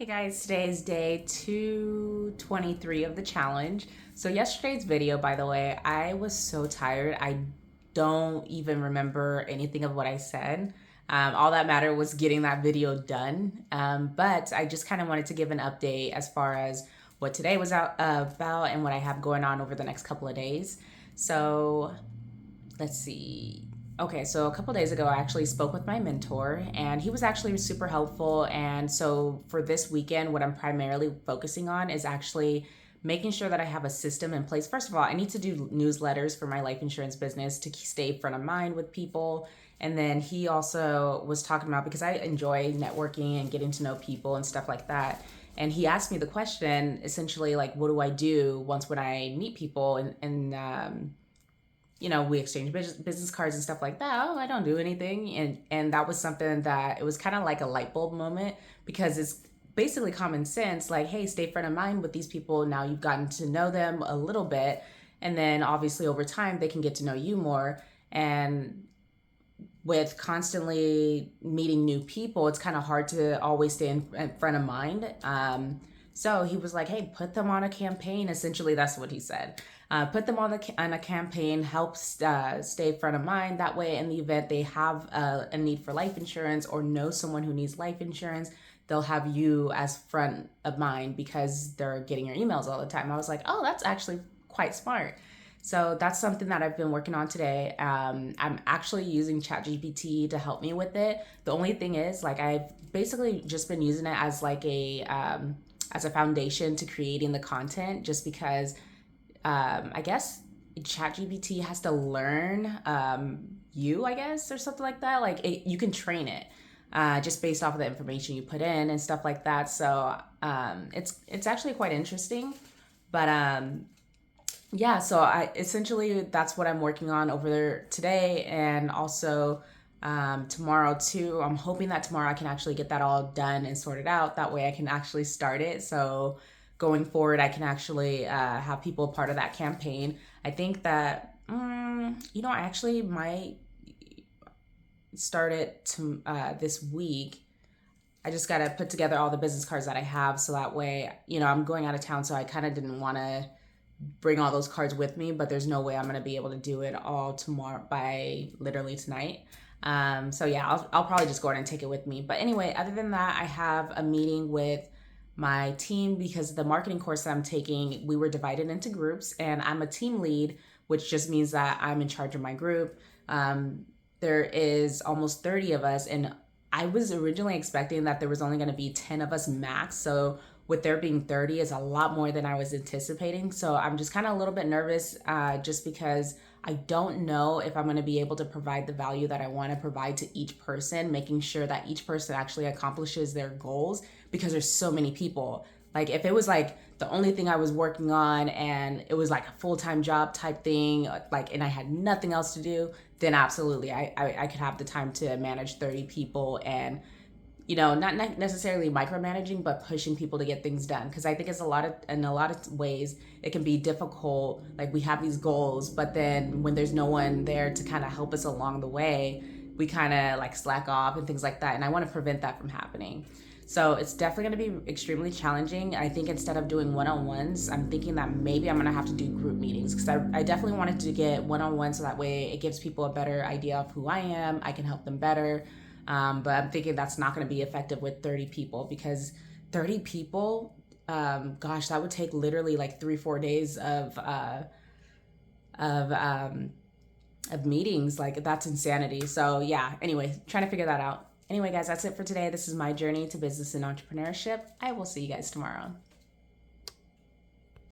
Hey guys, today is day 223 of the challenge. So yesterday's video, by the way, I was so tired. I don't even remember anything of what I said. All that mattered was getting that video done. But I just kind of wanted to give an update as far as what today was about and what I have going on over the next couple of days. So let's see. Okay, so a couple days ago, I actually spoke with my mentor, and he was actually super helpful. And so for this weekend, what I'm primarily focusing on is actually making sure that I have a system in place. First of all, I need to do newsletters for my life insurance business to stay front of mind with people. And then he also was talking about, because I enjoy networking and getting to know people and stuff like that. And he asked me the question essentially, like, what do I do when I meet people and we exchange business cards and stuff like that. Oh, I don't do anything. And that was something that it was kind of like a light bulb moment, because it's basically common sense. Like, hey, stay front of mind with these people. Now you've gotten to know them a little bit. And then obviously over time, they can get to know you more. And with constantly meeting new people, it's kind of hard to always stay in front of mind. So he was like, hey, put them on a campaign. Essentially, that's what he said. Put them on a campaign, helps stay front of mind. That way, in the event they have a need for life insurance or know someone who needs life insurance, they'll have you as front of mind because they're getting your emails all the time. I was like, oh, that's actually quite smart. So that's something that I've been working on today. I'm actually using ChatGPT to help me with it. The only thing is, like, I've basically just been using it as like as a foundation to creating the content, just because I guess ChatGPT has to learn I guess, or something like that. Like you can train it just based off of the information you put in and stuff like that. So it's actually quite interesting. But yeah, so I essentially that's what I'm working on over there today, and also tomorrow too. I'm hoping that tomorrow I can actually get that all done and sorted out. That way I can actually start it. So going forward, I can actually have people part of that campaign. I think that I actually might start it to this week. I just got to put together all the business cards that I have, so that way, I'm going out of town, so I kind of didn't want to bring all those cards with me, but there's no way I'm going to be able to do it all tomorrow by literally tonight. So yeah, I'll probably just go ahead and take it with me. But anyway, other than that, I have a meeting with my team, because the marketing course that I'm taking, we were divided into groups, and I'm a team lead, which just means that I'm in charge of my group. There is almost 30 of us, and I was originally expecting that there was only going to be 10 of us max. So with there being 30 is a lot more than I was anticipating. So I'm just kind of a little bit nervous just because I don't know if I'm going to be able to provide the value that I want to provide to each person, making sure that each person actually accomplishes their goals, because there's so many people. Like if it was like the only thing I was working on and it was like a full-time job type thing, like, and I had nothing else to do, then absolutely I could have the time to manage 30 people and not necessarily micromanaging, but pushing people to get things done. Because I think in a lot of ways, it can be difficult. Like we have these goals, but then when there's no one there to kind of help us along the way, we kind of like slack off and things like that. And I want to prevent that from happening. So it's definitely going to be extremely challenging. I think instead of doing one-on-ones, I'm thinking that maybe I'm going to have to do group meetings, because I definitely wanted to get one-on-one, so that way it gives people a better idea of who I am. I can help them better. But I'm thinking that's not going to be effective with 30 people, because 30 people, gosh, that would take literally like 3-4 days of meetings. Like that's insanity. So yeah, anyway, trying to figure that out. Anyway, guys, that's it for today. This is my journey to business and entrepreneurship. I will see you guys tomorrow.